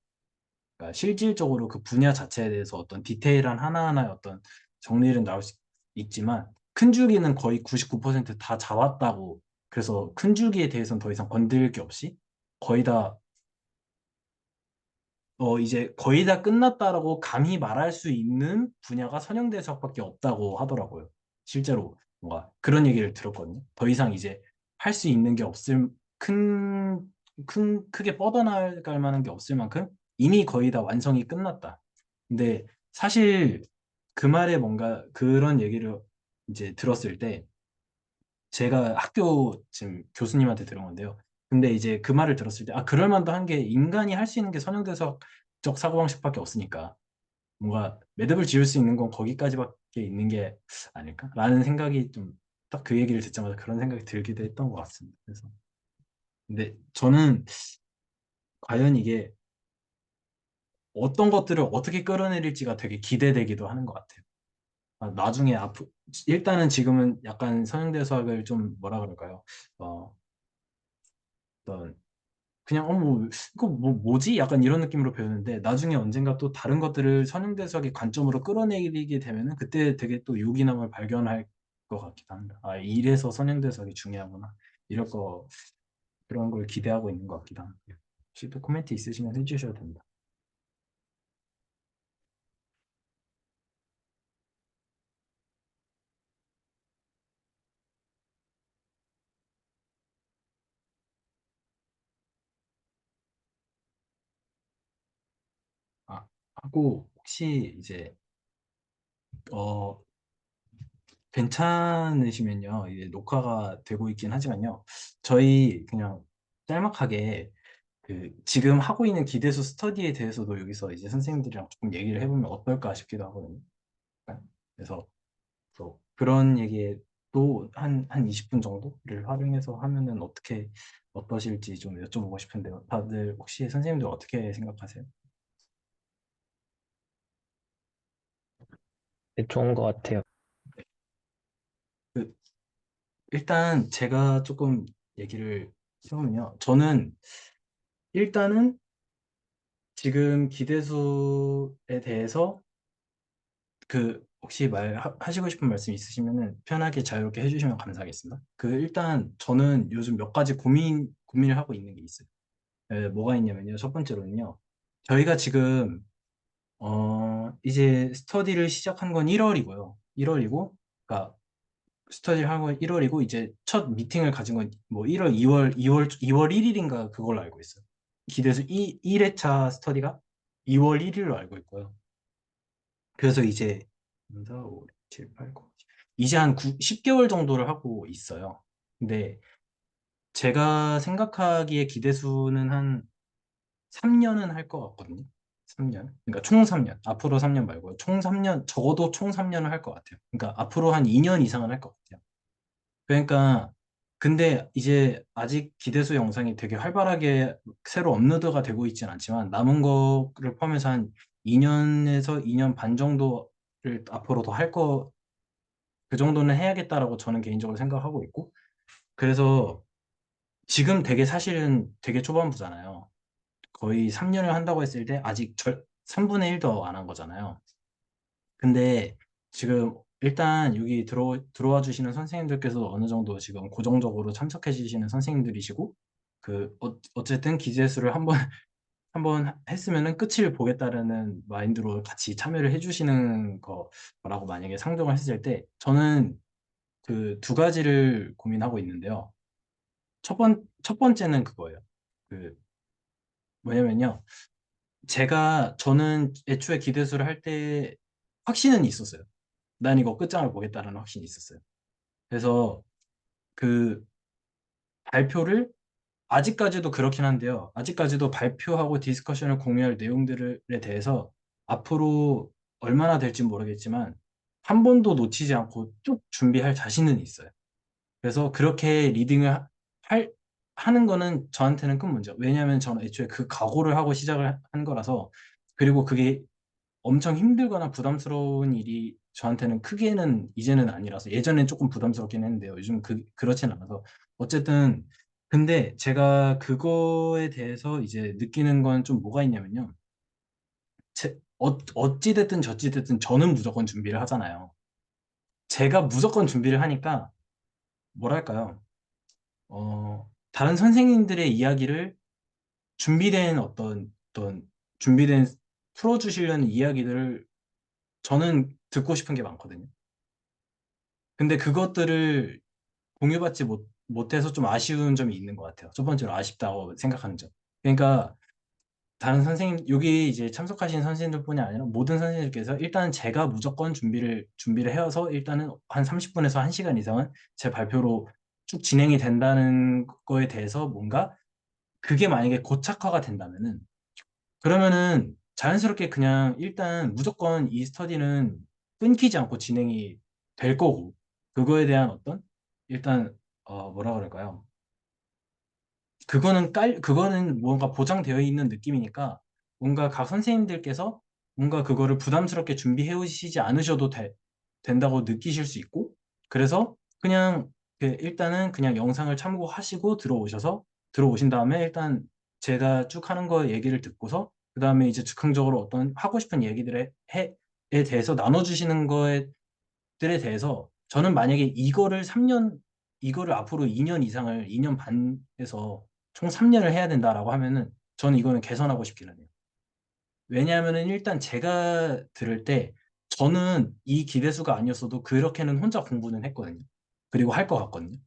그러니까 실질적으로 그 분야 자체에 대해서 어떤 디테일한 하나하나의 어떤 정리는 나올 수 있지만 큰 줄기는 거의 99%다 잡았다고 그래서 큰 줄기에 대해서는 더 이상 건드릴 게 없이 거의 다 이제 거의 다 끝났다라고 감히 말할 수 있는 분야가 선형대수학밖에 없다고 하더라고요. 실제로 뭔가 그런 얘기를 들었거든요. 더 이상 이제 할 수 있는 게 큰, 크게 뻗어나갈 만한 게 없을 만큼 이미 거의 다 완성이 끝났다. 근데 사실 그 말에 뭔가 그런 얘기를 이제 들었을 때 제가 학교 지금 교수님한테 들은 건데요. 근데 이제 그 말을 들었을 때, 그럴 만도 한 게 인간이 할 수 있는 게 선형대사적 사고방식밖에 없으니까 뭔가 매듭을 지을 수 있는 건 거기까지밖에 있는 게 아닐까라는 생각이 좀 딱 그 얘기를 듣자마자 그런 생각이 들기도 했던 것 같습니다. 그래서 근데 저는 과연 이게 어떤 것들을 어떻게 끌어내릴지가 되게 기대되기도 하는 것 같아요. 나중에 일단은 지금은 약간 선형대 수학을 좀 뭐라 그럴까요? 어, 어떤 그냥 뭐 이거 뭐지? 약간 이런 느낌으로 배우는데 나중에 언젠가 또 다른 것들을 선형대수학의 관점으로 끌어내리게 되면은 그때 되게 또 요기남을 발견할 것 같기도 합니다. 아, 이래서 선형대수학이 중요하구나. 이럴 거 그런 걸 기대하고 있는 것 같기도 합니다. 혹시 또 코멘트 있으시면 해주셔도 됩니다. 아, 하고 혹시 이제 어 괜찮으시면요. 이제 녹화가 되고 있긴 하지만요. 저희 그냥 짤막하게 그 지금 하고 있는 기대수 스터디에 대해서도 여기서 이제 선생님들이랑 조금 얘기를 해보면 어떨까 싶기도 하거든요. 약간. 그래서 또 그런 얘기에 또 한 20분 정도를 활용해서 하면은 어떠실지 좀 여쭤보고 싶은데요. 다들 혹시 선생님들 어떻게 생각하세요? 네, 좋은 것 같아요. 그 일단 제가 조금 얘기를 해보면요. 저는 일단은 지금 기대수에 대해서 그 혹시 하시고 싶은 말씀 있으시면은 편하게 자유롭게 해주시면 감사하겠습니다. 그 일단 저는 요즘 몇 가지 고민을 하고 있는 게 있어요. 뭐가 있냐면요. 첫 번째로는요. 저희가 지금 이제 스터디를 시작한 건 1월이고요. 1월이고, 그러니까 스터디를 한 건 1월이고 이제 첫 미팅을 가진 건 뭐 1월, 2월 1일인가 그걸로 알고 있어요. 기대서 1회차 스터디가 2월 1일로 알고 있고요. 그래서 이제 3, 4, 5, 6, 7, 8, 9 이제 한 10개월 정도를 하고 있어요. 근데 제가 생각하기에 기대수는 한 3년은 할 것 같거든요. 3년. 그러니까 총 3년. 앞으로 3년 말고요. 총 3년, 적어도 총 3년을 할 것 같아요. 그러니까 앞으로 한 2년 이상은 할 것 같아요. 그러니까 근데 이제 아직 기대수 영상이 되게 활발하게 새로 업로드가 되고 있진 않지만 남은 거를 포함해서 한 2년에서 2년 반 정도를 앞으로 더 그 정도는 해야겠다라고 저는 개인적으로 생각하고 있고 그래서 지금 되게 사실은 되게 초반부잖아요. 거의 3년을 한다고 했을 때 아직 3분의 1도 안 한 거잖아요. 근데 지금 일단 여기 들어와 주시는 선생님들께서 어느 정도 지금 고정적으로 참석해 주시는 선생님들이시고 어쨌든 기재수를 한번 했으면은 끝을 보겠다라는 마인드로 같이 참여를 해 주시는 거라고 만약에 상정을 했을 때 저는 그 두 가지를 고민하고 있는데요. 첫 번째는 그거예요. 그 뭐냐면요. 저는 애초에 기대수를 할 때 확신은 있었어요. 난 이거 끝장을 보겠다라는 확신이 있었어요. 그래서 그 발표를 아직까지도 그렇긴 한데요. 아직까지도 발표하고 디스커션을 공유할 내용들에 대해서 앞으로 얼마나 될지 모르겠지만 한 번도 놓치지 않고 쭉 준비할 자신은 있어요. 그래서 그렇게 할, 하는 거는 저한테는 큰 문제예요. 왜냐하면 저는 애초에 그 각오를 하고 시작을 한 거라서 그리고 그게 엄청 힘들거나 부담스러운 일이 저한테는 크게는 이제는 아니라서 예전엔 조금 부담스럽긴 했는데요. 요즘 그렇진 않아서 어쨌든 근데 제가 그거에 대해서 이제 느끼는 건 좀 뭐가 있냐면요. 어찌 됐든 저찌 됐든 저는 무조건 준비를 하잖아요. 제가 무조건 준비를 하니까 뭐랄까요? 다른 선생님들의 이야기를 준비된 어떤 준비된 풀어주시려는 이야기들을 저는 듣고 싶은 게 많거든요. 근데 그것들을 공유받지 못해서 좀 아쉬운 점이 있는 것 같아요. 첫 번째로 아쉽다고 생각하는 점. 그러니까 다른 선생님, 여기 이제 참석하신 선생님들뿐이 아니라 모든 선생님들께서 일단 제가 무조건 준비를 해와서 일단은 한 30분에서 1시간 이상은 제 발표로 쭉 진행이 된다는 거에 대해서 뭔가 그게 만약에 고착화가 된다면은 그러면은 자연스럽게 그냥 일단 무조건 이 스터디는 끊기지 않고 진행이 될 거고 그거에 대한 일단 뭐라 그럴까요? 그거는 뭔가 보장되어 있는 느낌이니까 뭔가 각 선생님들께서 뭔가 그거를 부담스럽게 준비해 오시지 않으셔도 된다고 느끼실 수 있고 그래서 그냥 일단은 그냥 영상을 참고하시고 들어오신 다음에 일단 제가 쭉 하는 거 얘기를 듣고서 그다음에 이제 즉흥적으로 어떤 하고 싶은 얘기들에 에 대해서 나눠주시는 거에 들에 대해서 저는 만약에 이거를 앞으로 2년 이상을 2년 반에서 총 3년을 해야 된다라고 하면은 저는 이거는 개선하고 싶기는 해요. 왜냐하면은 일단 제가 들을 때 저는 이 기대수가 아니었어도 그렇게는 혼자 공부는 했거든요. 그리고 할 것 같거든요.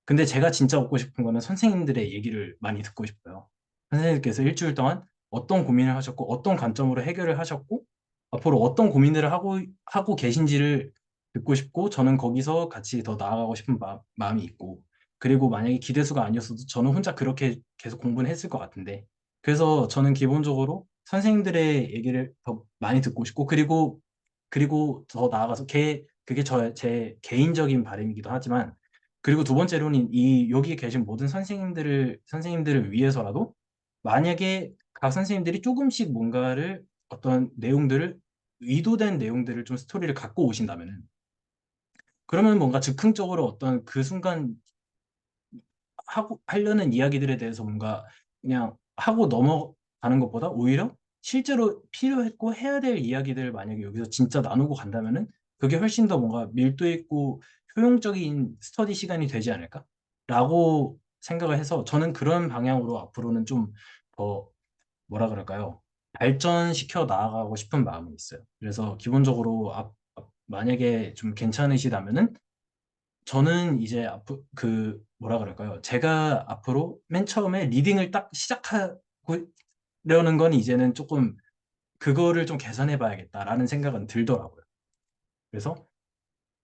근데 제가 진짜 얻고 싶은 거는 선생님들의 얘기를 많이 듣고 싶어요. 선생님께서 일주일 동안 어떤 고민을 하셨고, 어떤 관점으로 해결을 하셨고, 앞으로 어떤 고민들을 하고 계신지를 듣고 싶고, 저는 거기서 같이 더 나아가고 싶은 마음이 있고, 그리고 만약에 기대수가 아니었어도 저는 혼자 그렇게 계속 공부는 했을 것 같은데, 그래서 저는 기본적으로 선생님들의 얘기를 더 많이 듣고 싶고, 그리고 더 나아가서 그게 제 개인적인 바람이기도 하지만, 그리고 두 번째로는 여기 계신 모든 선생님들을 위해서라도 만약에 각 선생님들이 조금씩 뭔가를 어떤 내용들을 의도된 내용들을 좀 스토리를 갖고 오신다면은 그러면 뭔가 즉흥적으로 어떤 그 순간 하려는 이야기들에 대해서 뭔가 그냥 하고 넘어가는 것보다 오히려 실제로 필요했고 해야 될 이야기들을 만약에 여기서 진짜 나누고 간다면은 그게 훨씬 더 뭔가 밀도 있고 효용적인 스터디 시간이 되지 않을까라고 생각을 해서 저는 그런 방향으로 앞으로는 좀 더 뭐라 그럴까요? 발전시켜 나아가고 싶은 마음이 있어요. 그래서 기본적으로 만약에 좀 괜찮으시다면은 저는 이제 뭐라 그럴까요? 제가 앞으로 맨 처음에 리딩을 딱 시작하려는 건 이제는 조금 그거를 좀 개선해 봐야겠다라는 생각은 들더라고요. 그래서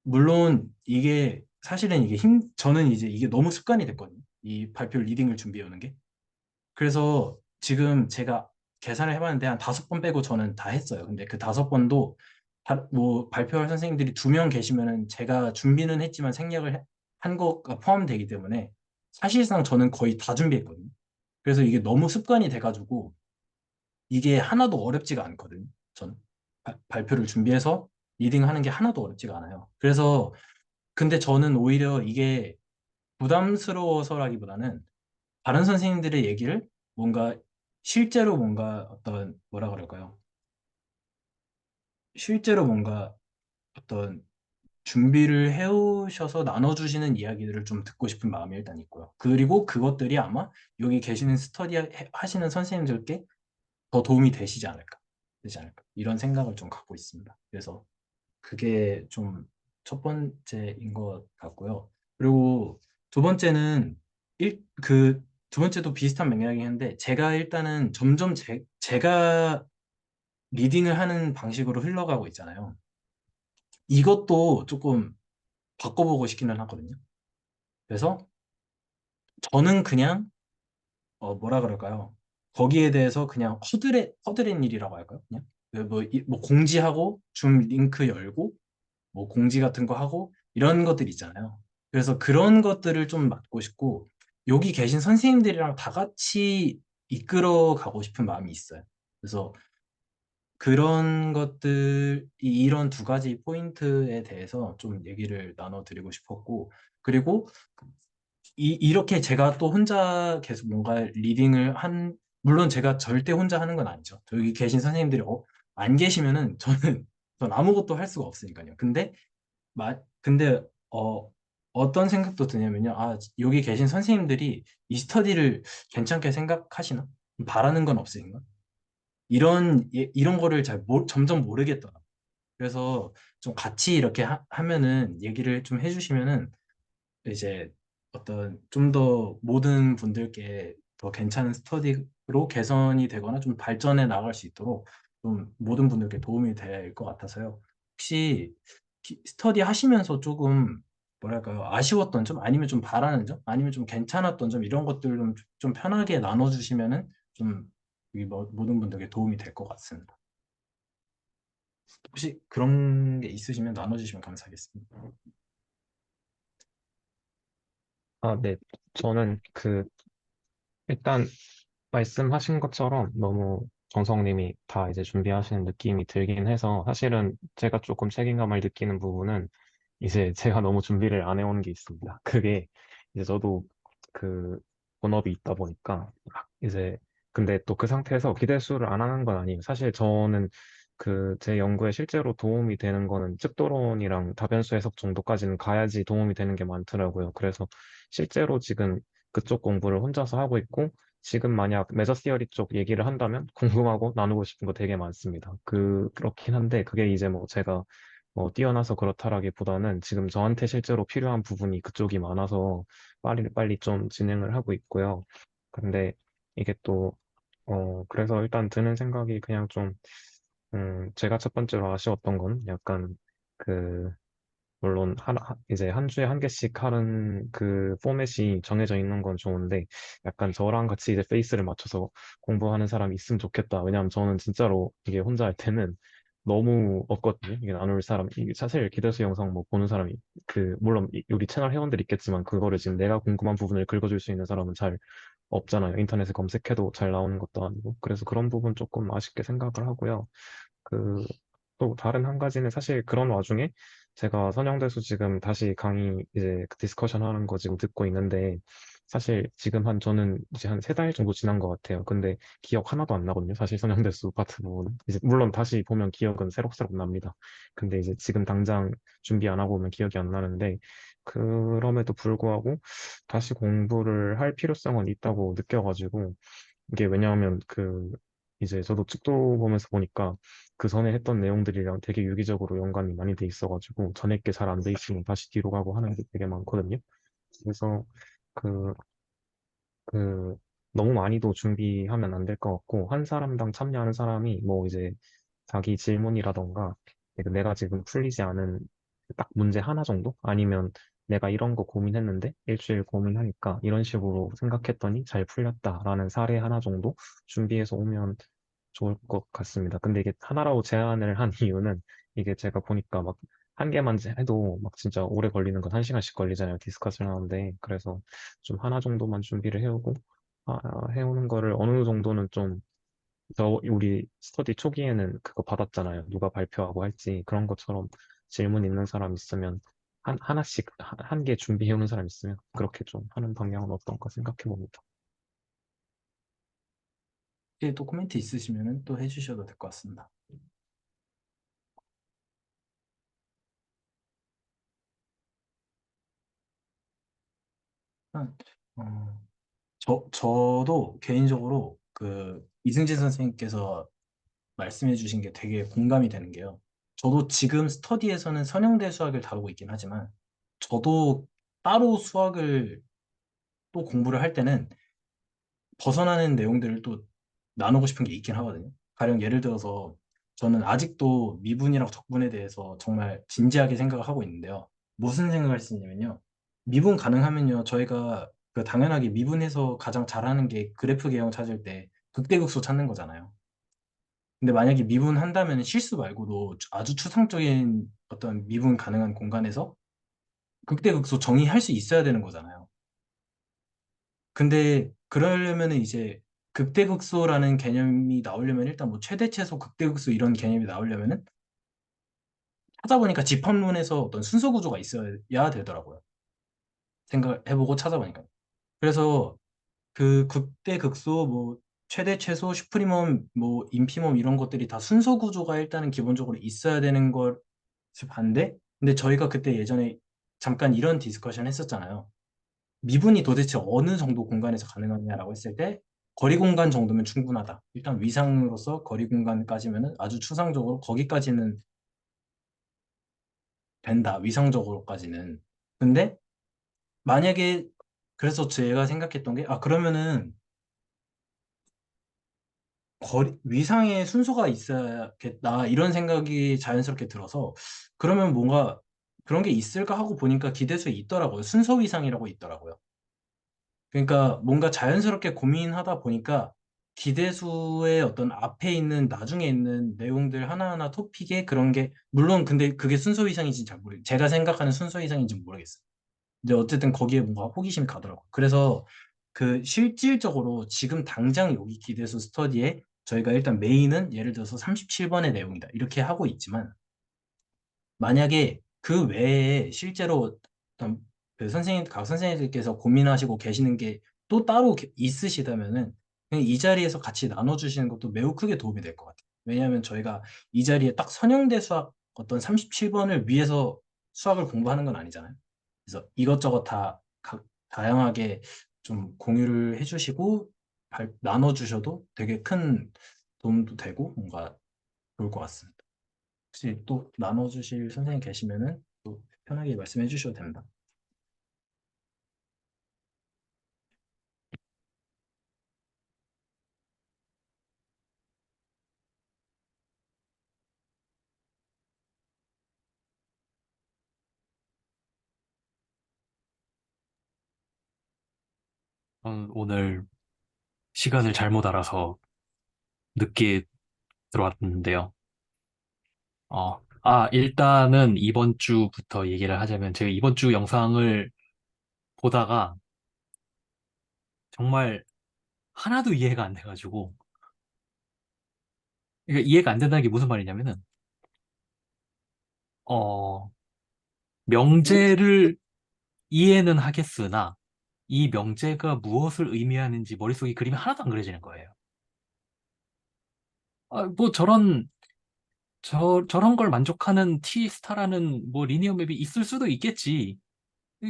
물론 이게 사실은 저는 이제 이게 너무 습관이 됐거든요. 이 발표 리딩을 준비해 오는 게. 그래서 지금 제가 계산을 해봤는데 한 5번 빼고 저는 다 했어요. 근데 그 5번도 뭐 발표할 선생님들이 2명 계시면은 제가 준비는 했지만 한 것과 포함되기 때문에 사실상 저는 거의 다 준비했거든요. 그래서 이게 너무 습관이 돼가지고 이게 하나도 어렵지가 않거든요. 저는 발표를 준비해서 리딩하는 게 하나도 어렵지가 않아요. 그래서 근데 저는 오히려 이게 부담스러워서라기보다는 다른 선생님들의 얘기를 뭔가 실제로 뭔가 어떤 뭐라 그럴까요? 실제로 뭔가 어떤 준비를 해오셔서 나눠주시는 이야기들을 좀 듣고 싶은 마음이 일단 있고요. 그리고 그것들이 아마 여기 계시는 하시는 선생님들께 더 도움이 되지 않을까. 이런 생각을 좀 갖고 있습니다. 그래서 그게 좀 첫 번째인 것 같고요. 그리고 두 번째는 두 번째도 비슷한 맥락이긴 한데 제가 일단은 점점 제가 리딩을 하는 방식으로 흘러가고 있잖아요. 이것도 조금 바꿔보고 싶기는 하거든요. 그래서 저는 그냥 뭐라 그럴까요? 거기에 대해서 그냥 허드렛 일이라고 할까요? 그냥 뭐 공지하고 줌 링크 열고 뭐 공지 같은 거 하고 이런 것들 있잖아요. 그래서 그런 것들을 좀 맡고 싶고 여기 계신 선생님들이랑 다 같이 이끌어 가고 싶은 마음이 있어요. 그래서 그런 이런 두 가지 포인트에 대해서 좀 얘기를 나눠드리고 싶었고, 그리고 이렇게 제가 또 혼자 계속 뭔가 물론 제가 절대 혼자 하는 건 아니죠. 여기 계신 선생님들이 안 계시면은 전 아무것도 할 수가 없으니까요. 근데 어떤 생각도 드냐면요. 아, 여기 계신 선생님들이 이 스터디를 괜찮게 생각하시나? 바라는 건 없으신가? 이런 거를 점점 모르겠더라고요. 그래서 좀 같이 이렇게 하면은 얘기를 좀 해주시면은 이제 어떤 좀 더 모든 분들께 더 괜찮은 스터디로 개선이 되거나 좀 발전해 나갈 수 있도록 좀 모든 분들께 도움이 될 것 같아서요. 혹시 스터디 하시면서 조금 뭐랄까요? 아쉬웠던 점 아니면 좀 바라는 점 아니면 좀 괜찮았던 점 이런 것들 좀 편하게 나눠주시면은 좀 모든 분들께 도움이 될 것 같습니다. 혹시 그런 게 있으시면 나눠주시면 감사하겠습니다. 아, 네. 저는 일단 말씀하신 것처럼 너무 정성님이 다 이제 준비하시는 느낌이 들긴 해서 사실은 제가 조금 책임감을 느끼는 부분은 이제 제가 너무 준비를 안 해온 게 있습니다. 그게 이제 저도 그 본업이 있다 보니까 이제 근데 또 그 상태에서 기대수를 안 하는 건 아니에요. 사실 저는 그 제 연구에 실제로 도움이 되는 거는 찝도론이랑 다변수 해석 정도까지는 가야지 도움이 되는 게 많더라고요. 그래서 실제로 지금 그쪽 공부를 혼자서 하고 있고, 지금 만약 메저 시어리 쪽 얘기를 한다면 궁금하고 나누고 싶은 거 되게 많습니다. 그렇긴 한데 그게 이제 뭐 제가 뭐 뛰어나서 그렇다라기보다는 지금 저한테 실제로 필요한 부분이 그쪽이 많아서 빨리 좀 진행을 하고 있고요. 근데 이게 또, 그래서 일단 드는 생각이 그냥 좀, 제가 첫 번째로 아쉬웠던 건 약간 그, 물론 이제 한 주에 한 개씩 하는 그 포맷이 정해져 있는 건 좋은데 약간 저랑 같이 이제 페이스를 맞춰서 공부하는 사람이 있으면 좋겠다. 왜냐하면 저는 진짜로 이게 혼자 할 때는 너무 없거든요. 이게 나눌 사람, 이게 사실 기대수 영상 뭐 보는 사람이 물론 우리 채널 회원들 있겠지만 그거를 지금 내가 궁금한 부분을 긁어줄 수 있는 사람은 잘 없잖아요. 인터넷에 검색해도 잘 나오는 것도 아니고. 그래서 그런 부분 조금 아쉽게 생각을 하고요. 그, 또 다른 한 가지는 사실 그런 와중에 제가 선영대수 지금 다시 강의 이제 그 디스커션 하는 거 지금 듣고 있는데 사실 지금 저는 이제 한 3달 정도 지난 것 같아요. 근데 기억 하나도 안 나거든요. 사실 선영대수 파트 부분. 이제 물론 다시 보면 기억은 새록새록 납니다. 근데 이제 지금 당장 준비 안 하고 오면 기억이 안 나는데 그럼에도 불구하고 다시 공부를 할 필요성은 있다고 느껴가지고 이게 왜냐하면 이제 저도 측도 보면서 보니까 그 전에 했던 내용들이랑 되게 유기적으로 연관이 많이 돼 있어가지고 전에 게 잘 안 돼 있으면 다시 뒤로 가고 하는 게 되게 많거든요. 그래서 그, 그, 너무 많이도 준비하면 안 될 것 같고, 한 사람당 참여하는 사람이 뭐 이제 자기 질문이라던가 내가 지금 풀리지 않은 딱 문제 하나 정도? 아니면 내가 이런 거 고민했는데 일주일 고민하니까 이런 식으로 생각했더니 잘 풀렸다라는 사례 하나 정도 준비해서 오면 좋을 것 같습니다. 근데 이게 하나라고 제안을 한 이유는 이게 제가 보니까 막 한 개만 해도 막 진짜 오래 걸리는 건 1시간씩 걸리잖아요. 디스커션 하는데. 그래서 좀 하나 정도만 준비를 해오고, 해오는 거를 어느 정도는 좀 우리 스터디 초기에는 그거 받았잖아요. 누가 발표하고 할지. 그런 것처럼 질문 있는 사람 있으면, 하나씩, 한 개 준비해 오는 사람 있으면, 그렇게 좀 하는 방향은 어떤가 생각해 봅니다. 또 코멘트 있으시면 또 해주셔도 될 것 같습니다. 일단, 어, 저도 개인적으로 그 이승진 선생님께서 말씀해 주신 게 되게 공감이 되는 게요. 저도 지금 스터디에서는 선형대 수학을 다루고 있긴 하지만, 저도 따로 수학을 또 공부를 할 때는 벗어나는 내용들을 또 나누고 싶은 게 있긴 하거든요. 가령 예를 들어서 저는 아직도 미분이랑 적분에 대해서 정말 진지하게 생각을 하고 있는데요. 무슨 생각을 했었냐면요. 미분 가능하면요. 저희가 그 당연하게 미분에서 가장 잘하는 게 그래프 개형 찾을 때 극대극소 찾는 거잖아요. 근데 만약에 미분 한다면 실수 말고도 아주 추상적인 어떤 미분 가능한 공간에서 극대극소 정의할 수 있어야 되는 거잖아요. 근데 그러려면은 이제 극대극소라는 개념이 나오려면 일단 뭐 최대 최소 극대극소 이런 개념이 나오려면은 찾아보니까 집합론에서 어떤 순서 구조가 있어야 되더라고요. 생각해보고 찾아보니까. 그래서 그 극대극소 뭐 최대 최소 슈프리멈 뭐 인피멈 이런 것들이 다 순서 구조가 일단은 기본적으로 있어야 되는 걸 반대. 근데 저희가 그때 예전에 잠깐 이런 디스커션 했었잖아요. 미분이 도대체 어느 정도 공간에서 가능하냐라고 했을 때 거리 공간 정도면 충분하다. 일단 위상으로서 거리 공간까지면은 아주 추상적으로 거기까지는 된다. 위상적으로까지는. 근데 만약에 그래서 제가 생각했던 게 그러면은 위상의 순서가 있어야겠다. 이런 생각이 자연스럽게 들어서 그러면 뭔가 그런 게 있을까 하고 보니까 기대수에 있더라고요. 순서 위상이라고 있더라고요. 그러니까 뭔가 자연스럽게 고민하다 보니까 기대수의 어떤 앞에 있는 나중에 있는 내용들 하나하나 토픽에 그런 게 물론 근데 그게 순서 이상인지 잘 모르겠어요. 제가 생각하는 순서 이상인지 모르겠어요. 근데 어쨌든 거기에 뭔가 호기심이 가더라고요. 그래서 그 실질적으로 지금 당장 여기 기대수 스터디에 저희가 일단 메인은 예를 들어서 37번의 내용이다. 이렇게 하고 있지만 만약에 그 외에 실제로 어떤 각 선생님들께서 고민하시고 계시는 게 또 따로 있으시다면은 그냥 이 자리에서 같이 나눠주시는 것도 매우 크게 도움이 될 것 같아요. 왜냐하면 저희가 이 자리에 딱 선형대 수학 어떤 37번을 위해서 수학을 공부하는 건 아니잖아요. 그래서 이것저것 다 다양하게 좀 공유를 해주시고 나눠주셔도 되게 큰 도움도 되고 뭔가 좋을 것 같습니다. 혹시 또 나눠주실 선생님 계시면은 또 편하게 말씀해 주셔도 됩니다. 오늘 시간을 잘못 알아서 늦게 들어왔는데요. 일단은 이번 주부터 얘기를 하자면 제가 이번 주 영상을 보다가 정말 하나도 이해가 안 돼가지고, 그러니까 이해가 안 된다는 게 무슨 말이냐면은, 어, 명제를 이해는 하겠으나, 이 명제가 무엇을 의미하는지 머릿속에 그림이 하나도 안 그려지는 거예요. 뭐 저런 걸 만족하는 T스타라는 뭐 리니어 맵이 있을 수도 있겠지.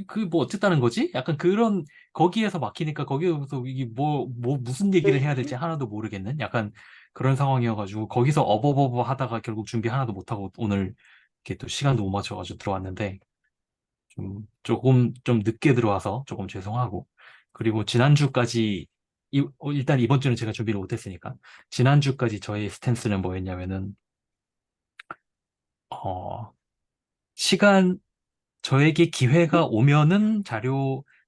그 뭐 어쨌다는 거지? 약간 그런 거기에서 막히니까 거기서 이게 무슨 얘기를 해야 될지 하나도 모르겠는 약간 그런 상황이어가지고 거기서 어버버버 하다가 결국 준비 하나도 못하고 오늘 이렇게 또 시간도 못 맞춰가지고 들어왔는데 조금 좀 늦게 들어와서 조금 죄송하고 그리고 지난주까지 일단 이번 주는 제가 준비를 못했으니까 지난주까지 저의 스탠스는 뭐였냐면은 어 시간 저에게 기회가 오면은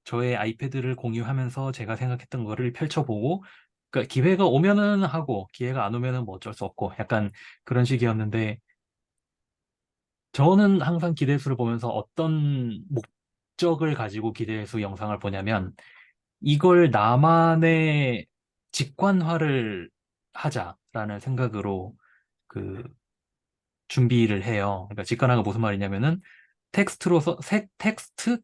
저의 아이패드를 공유하면서 제가 생각했던 거를 펼쳐보고, 그러니까 기회가 오면은 하고, 기회가 안 오면은 뭐 어쩔 수 없고, 약간 그런 식이었는데, 저는 항상 기대수를 보면서 어떤 목적을 가지고 기대수 영상을 보냐면, 이걸 나만의 직관화를 하자라는 생각으로 그 준비를 해요. 그러니까 직관화가 무슨 말이냐면은 텍스트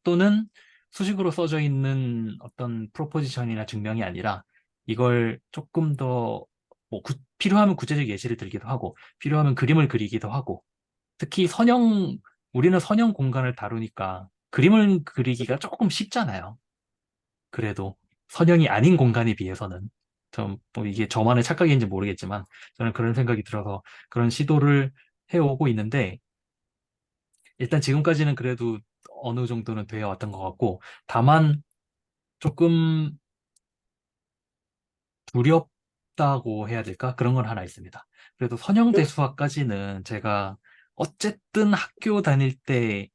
또는 수식으로 써져 있는 어떤 프로포지션이나 증명이 아니라 이걸 조금 더 필요하면 구체적 예시를 들기도 하고 필요하면 그림을 그리기도 하고 특히 우리는 선형 공간을 다루니까 그림을 그리기가 조금 쉽잖아요. 그래도 선형이 아닌 공간에 비해서는 뭐 이게 저만의 착각인지 모르겠지만 저는 그런 생각이 들어서 그런 시도를 해오고 있는데 일단 지금까지는 그래도 어느 정도는 되어 왔던 것 같고 다만 조금 두렵다고 해야 될까? 그런 건 하나 있습니다. 그래도 선형대 수학까지는 제가 어쨌든 학교 다닐 때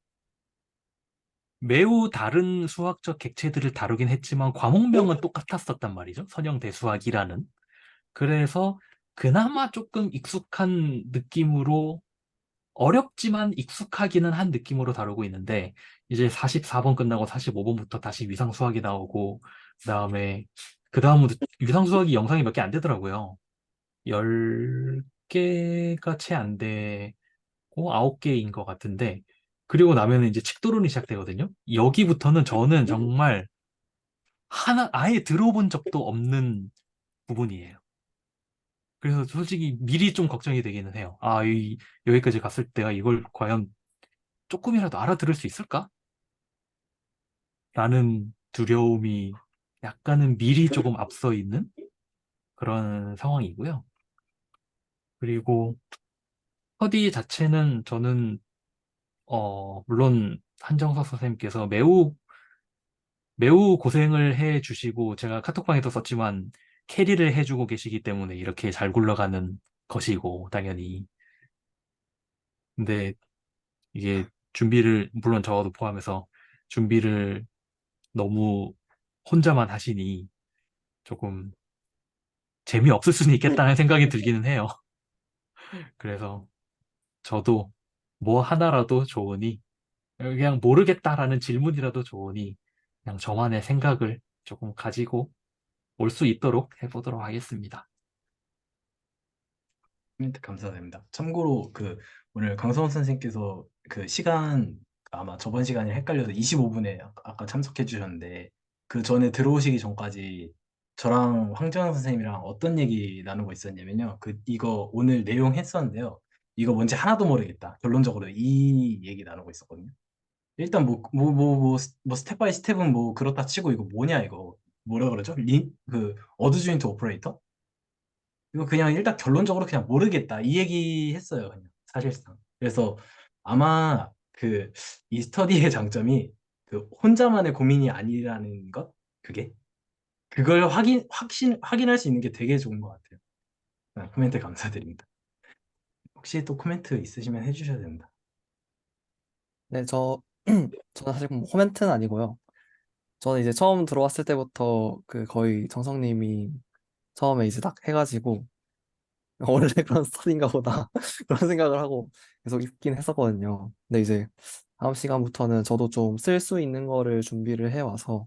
매우 다른 수학적 객체들을 다루긴 했지만 과목명은 똑같았었단 말이죠. 선형대 수학이라는. 그래서 그나마 조금 익숙한 느낌으로 어렵지만 익숙하기는 한 느낌으로 다루고 있는데 이제 44번 끝나고 45번부터 다시 위상수학이 나오고 그 다음은 위상수학이 영상이 몇 개 안 되더라고요. 10개가 채 안 되고 9개인 것 같은데 그리고 나면은 이제 칙도론이 시작되거든요. 여기부터는 저는 정말 아예 들어본 적도 없는 부분이에요. 그래서 솔직히 미리 좀 걱정이 되기는 해요. 여기까지 갔을 때가 이걸 과연 조금이라도 알아들을 수 있을까? 라는 두려움이 약간은 미리 조금 앞서 있는 그런 상황이고요. 그리고 스터디 자체는 저는 물론 한정석 선생님께서 매우 고생을 해 주시고 제가 카톡방에도 썼지만 캐리를 해주고 계시기 때문에 이렇게 잘 굴러가는 것이고 당연히 근데 이게 물론 저도 포함해서 준비를 너무 혼자만 하시니 조금 재미없을 수는 있겠다는 생각이 들기는 해요. 그래서 저도 뭐 하나라도 좋으니, 그냥 모르겠다라는 질문이라도 좋으니, 그냥 저만의 생각을 조금 가지고 올 수 있도록 해보도록 하겠습니다. 코멘트 감사드립니다. 참고로 오늘 강성원 선생님께서 그 시간 아마 저번 시간이 헷갈려서 25분에 아까 참석해 주셨는데 그 전에 들어오시기 전까지 저랑 황정영 선생님이랑 어떤 얘기 나누고 있었냐면요. 이거 오늘 내용 했었는데요. 이거 뭔지 하나도 모르겠다. 결론적으로 이 얘기 나누고 있었거든요. 일단 스텝 바이 스텝은 뭐 그렇다 치고 이거 뭐냐 이거 뭐라 그러죠? 어드 조인트 오퍼레이터? 이거 그냥 일단 결론적으로 그냥 모르겠다 이 얘기 했어요 그냥 사실상. 그래서 아마 이 스터디의 장점이 혼자만의 고민이 아니라는 것, 그걸 확인할 수 있는 게 되게 좋은 것 같아요. 코멘트 감사드립니다. 혹시 또 코멘트 있으시면 해주셔야 됩니다. 네, 저는 사실 뭐 코멘트는 아니고요. 저는 이제 처음 들어왔을 때부터 그 거의 정성님이 처음에 이제 딱 해가지고 원래 그런 스타일인가 보다 그런 생각을 하고 계속 있긴 했었거든요. 근데 이제 다음 시간부터는 저도 좀 쓸 수 있는 거를 준비를 해와서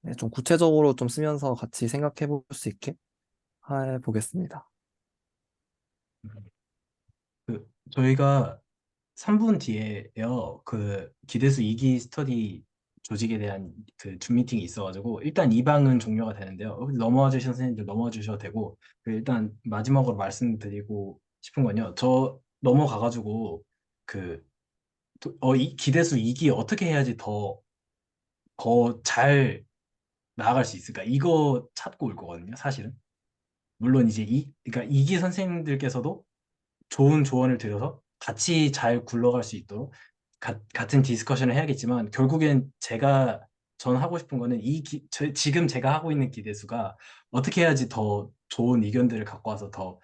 네, 좀 구체적으로 좀 쓰면서 같이 생각해 볼 수 있게 해보겠습니다. 저희가 3분 뒤에요. 기대수 2기 스터디 조직에 대한 줌 미팅이 있어가지고 일단 이 방은 종료가 되는데요. 넘어와 주신 선생님들 넘어와 주셔도 되고 일단 마지막으로 말씀드리고 싶은 건요. 저 넘어가가지고 그 이 기대수 2기 어떻게 해야지 더 잘 나아갈 수 있을까? 이거 찾고 올 거거든요, 사실은. 물론 이제 그러니까 2기 선생님들께서도 좋은 조언을 드려서 같이 잘 굴러갈 수 있도록 같은 디스커션을 해야겠지만 결국엔 전 하고 싶은 거는 지금 제가 하고 있는 기대수가 어떻게 해야지 더 좋은 의견들을 갖고 와서 더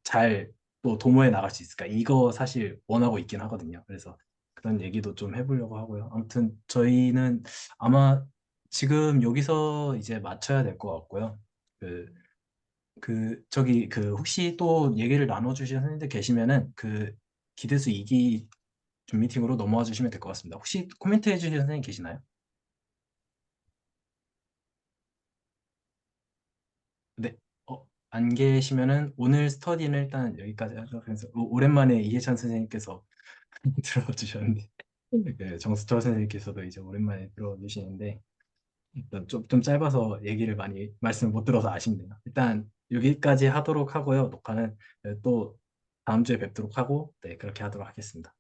잘 또 도모해 나갈 수 있을까? 이거 사실 원하고 있긴 하거든요. 그래서 그런 얘기도 좀 해보려고 하고요. 아무튼 저희는 아마 지금 여기서 이제 맞춰야 될 것 같고요. 그 혹시 또 얘기를 나눠주실 선생님들 계시면은 기대수 2기 줌 미팅으로 넘어와 주시면 될 것 같습니다. 혹시 코멘트 해주실 선생님 계시나요? 네. 안 계시면은 오늘 스터디는 일단 여기까지 하도록 하면서 오랜만에 이해찬 선생님께서 들어주셨는데 정수철 선생님께서도 이제 오랜만에 들어주시는데 일단 좀 짧아서 얘기를 많이 말씀을 못 들어서 아쉽네요. 일단 여기까지 하도록 하고요. 녹화는 또 다음 주에 뵙도록 하고 네, 그렇게 하도록 하겠습니다.